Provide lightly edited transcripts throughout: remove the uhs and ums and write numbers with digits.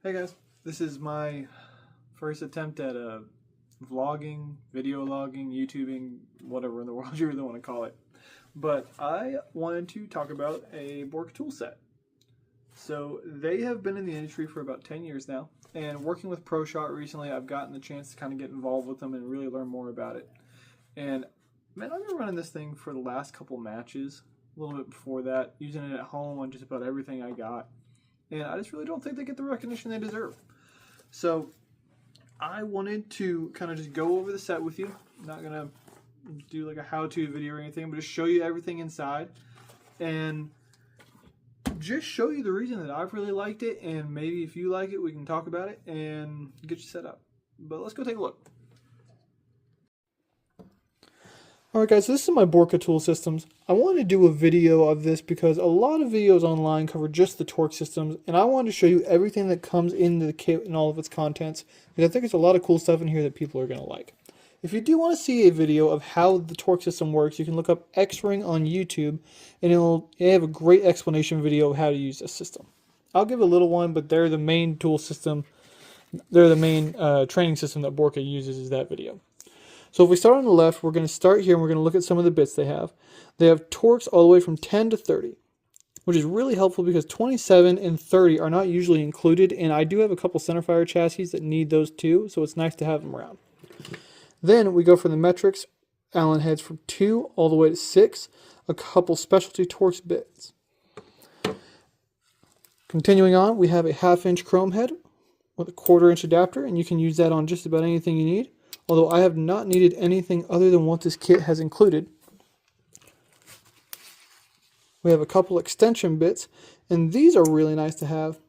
Hey guys, this is my first attempt at vlogging, video logging, YouTubing, whatever in the world you really want to call it. But I wanted to talk about a Borka tool set. So they have been in the industry for about 10 years now, and working with ProShot recently, I've gotten the chance to kind of get involved with them and really learn more about it. And man, I've been running this thing for the last couple matches, a little bit before that, using it at home on just about everything I got. And I just really don't think they get the recognition they deserve. So I wanted to kind of just go over the set with you. I'm not going to do like a how-to video or anything, but just show you everything inside and just show you the reason that I've really liked it, and maybe if you like it, we can talk about it and get you set up. But let's go take a look. Alright guys, so this is my Borka tool systems. I wanted to do a video of this because a lot of videos online cover just the torque systems, and I wanted to show you everything that comes into the kit and all of its contents, because I think there's a lot of cool stuff in here that people are going to like. If you do want to see a video of how the torque system works, you can look up X-Ring on YouTube, and it'll have a great explanation video of how to use this system. I'll give a little one, but they're the main tool system, they're the main training system that Borka uses is that video. So if we start on the left, we're going to start here and we're going to look at some of the bits they have. They have torques all the way from 10 to 30, which is really helpful because 27 and 30 are not usually included, and I do have a couple centerfire chassis that need those too, so it's nice to have them around. Then we go for the metrics, Allen heads from 2 all the way to 6, a couple specialty Torx bits. Continuing on, we have a 1/2 inch chrome head with a 1/4 inch adapter, and you can use that on just about anything you need. Although I have not needed anything other than what this kit has included. We have a couple extension bits, and these are really nice to have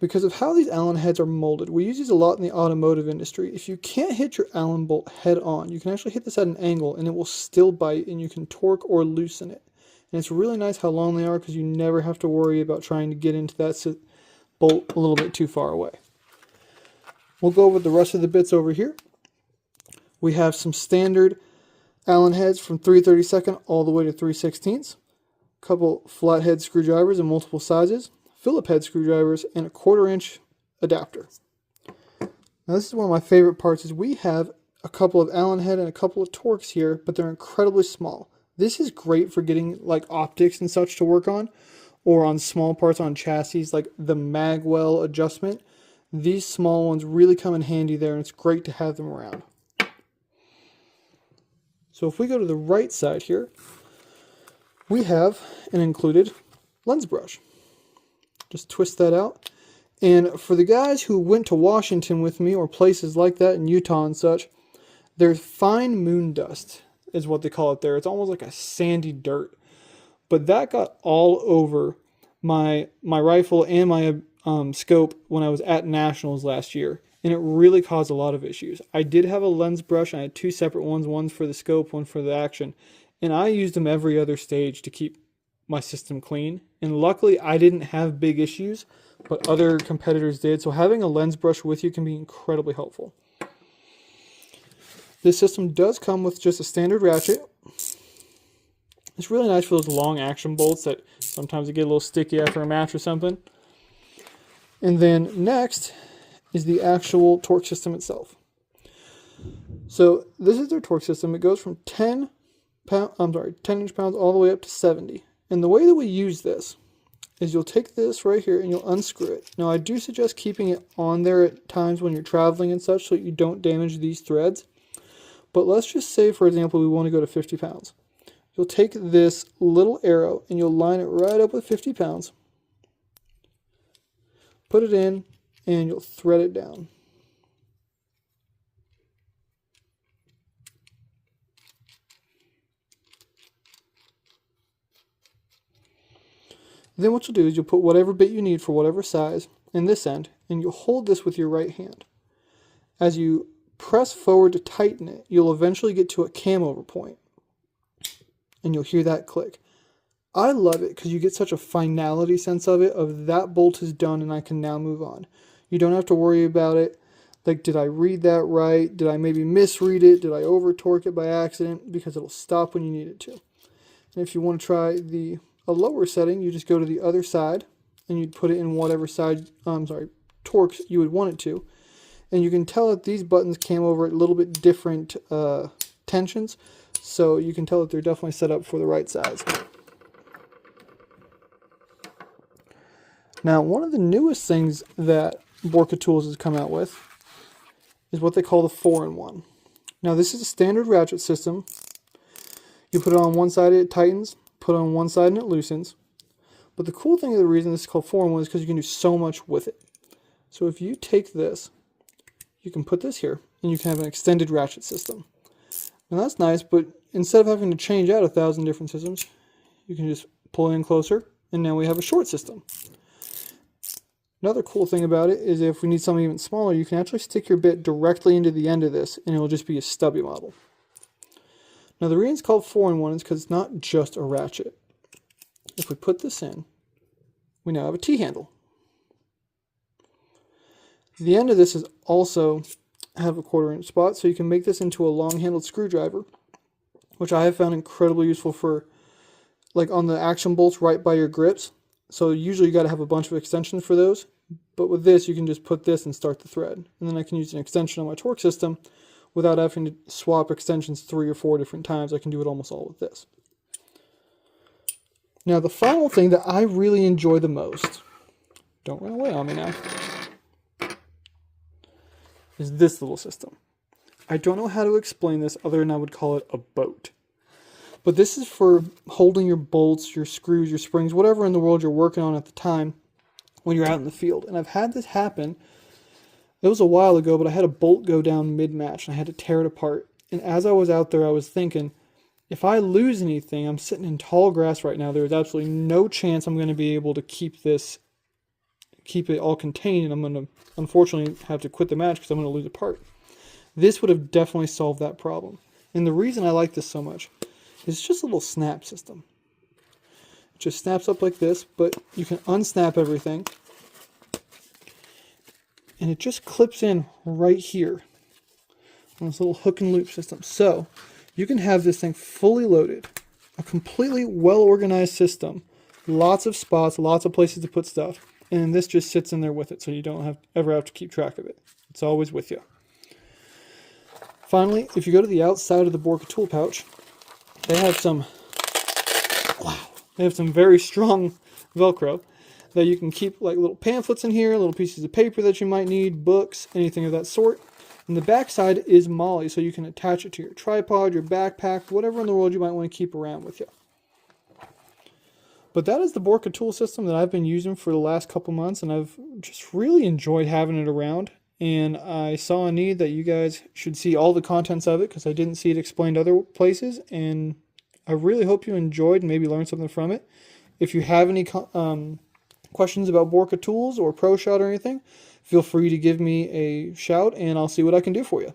because of how these Allen heads are molded. We use these a lot in the automotive industry. If you can't hit your Allen bolt head on, you can actually hit this at an angle and it will still bite, and you can torque or loosen it. And it's really nice how long they are because you never have to worry about trying to get into that bolt a little bit too far away. We'll go over the rest of the bits over here. We have some standard Allen heads from 3/32 all the way to 3/16, a couple flathead screwdrivers in multiple sizes, Phillip head screwdrivers, and a 1/4 inch adapter. Now this is one of my favorite parts, is we have a couple of Allen head and a couple of Torques here, but they're incredibly small. This is great for getting like optics and such to work on, or on small parts on chassis like the magwell adjustment. These small ones really come in handy there, and it's great to have them around. So if we go to the right side here, we have an included lens brush. Just twist that out. And for the guys who went to Washington with me, or places like that in Utah and such, there's fine moon dust is what they call it there. It's almost like a sandy dirt. But that got all over my rifle and my scope when I was at Nationals last year. And it really caused a lot of issues. I did have a lens brush, and I had 2 separate ones, one for the scope, one for the action. And I used them every other stage to keep my system clean. And luckily, I didn't have big issues, but other competitors did. So having a lens brush with you can be incredibly helpful. This system does come with just a standard ratchet. It's really nice for those long action bolts that sometimes they get a little sticky after a match or something. And then next is the actual torque system itself. So this is their torque system. It goes from 10 inch-pounds all the way up to 70. And the way that we use this is you'll take this right here and you'll unscrew it. Now I do suggest keeping it on there at times when you're traveling and such so that you don't damage these threads. But let's just say, for example, we want to go to 50 pounds. You'll take this little arrow and you'll line it right up with 50 pounds. Put it in, and you'll thread it down. Then what you'll do is you'll put whatever bit you need for whatever size in this end, and you'll hold this with your right hand. As you press forward to tighten it, you'll eventually get to a cam over point, and you'll hear that click. I love it because you get such a finality sense of it, of that bolt is done and I can now move on. You don't have to worry about it, like, did I read that right? Did I maybe misread it? Did I over torque it by accident? Because it'll stop when you need it to. And if you want to try a lower setting, you just go to the other side and you'd put it in whatever side, torques you would want it to. And you can tell that these buttons came over at a little bit different tensions, so you can tell that they're definitely set up for the right size. Now, one of the newest things that Borka Tools has come out with is what they call the 4-in-1. Now, this is a standard ratchet system. You put it on one side, it tightens, put it on one side and it loosens. But the cool thing of the reason this is called 4-in-1 is because you can do so much with it. So if you take this, you can put this here, and you can have an extended ratchet system. And that's nice, but instead of having to change out 1,000 different systems, you can just pull it in closer, and now we have a short system. Another cool thing about it is if we need something even smaller, you can actually stick your bit directly into the end of this, and it'll just be a stubby model. Now the reason it's called 4-in-1 is because it's not just a ratchet. If we put this in, we now have a T-handle. The end of this is also have a 1/4-inch spot, so you can make this into a long-handled screwdriver, which I have found incredibly useful for, like on the action bolts right by your grips. So usually you got to have a bunch of extensions for those, but with this you can just put this and start the thread, and then I can use an extension on my torque system without having to swap extensions 3 or 4 different times. I can do it almost all with this. Now the final thing that I really enjoy the most, don't run away on me now, is this little system. I don't know how to explain this other than I would call it a boat. But this is for holding your bolts, your screws, your springs, whatever in the world you're working on at the time when you're out in the field. And I've had this happen. It was a while ago, but I had a bolt go down mid-match and I had to tear it apart. And as I was out there, I was thinking, if I lose anything, I'm sitting in tall grass right now. There's absolutely no chance I'm going to be able to keep it all contained, and I'm going to unfortunately have to quit the match because I'm going to lose a part. This would have definitely solved that problem. And the reason I like this so much is it's just a little snap system. It just snaps up like this, but you can unsnap everything. And it just clips in right here on this little hook and loop system. So you can have this thing fully loaded, a completely well-organized system, lots of spots, lots of places to put stuff. And this just sits in there with it, so you don't ever have to keep track of it. It's always with you. Finally, if you go to the outside of the Borka tool pouch, they have some very strong Velcro that you can keep like little pamphlets in here, little pieces of paper that you might need, books, anything of that sort. And the back side is MOLLE, so you can attach it to your tripod, your backpack, whatever in the world you might want to keep around with you. But that is the Borka tool system that I've been using for the last couple months, and I've just really enjoyed having it around. And I saw a need that you guys should see all the contents of it because I didn't see it explained other places, and I really hope you enjoyed and maybe learned something from it. If you have any questions about Borka tools or ProShot or anything, feel free to give me a shout and I'll see what I can do for you.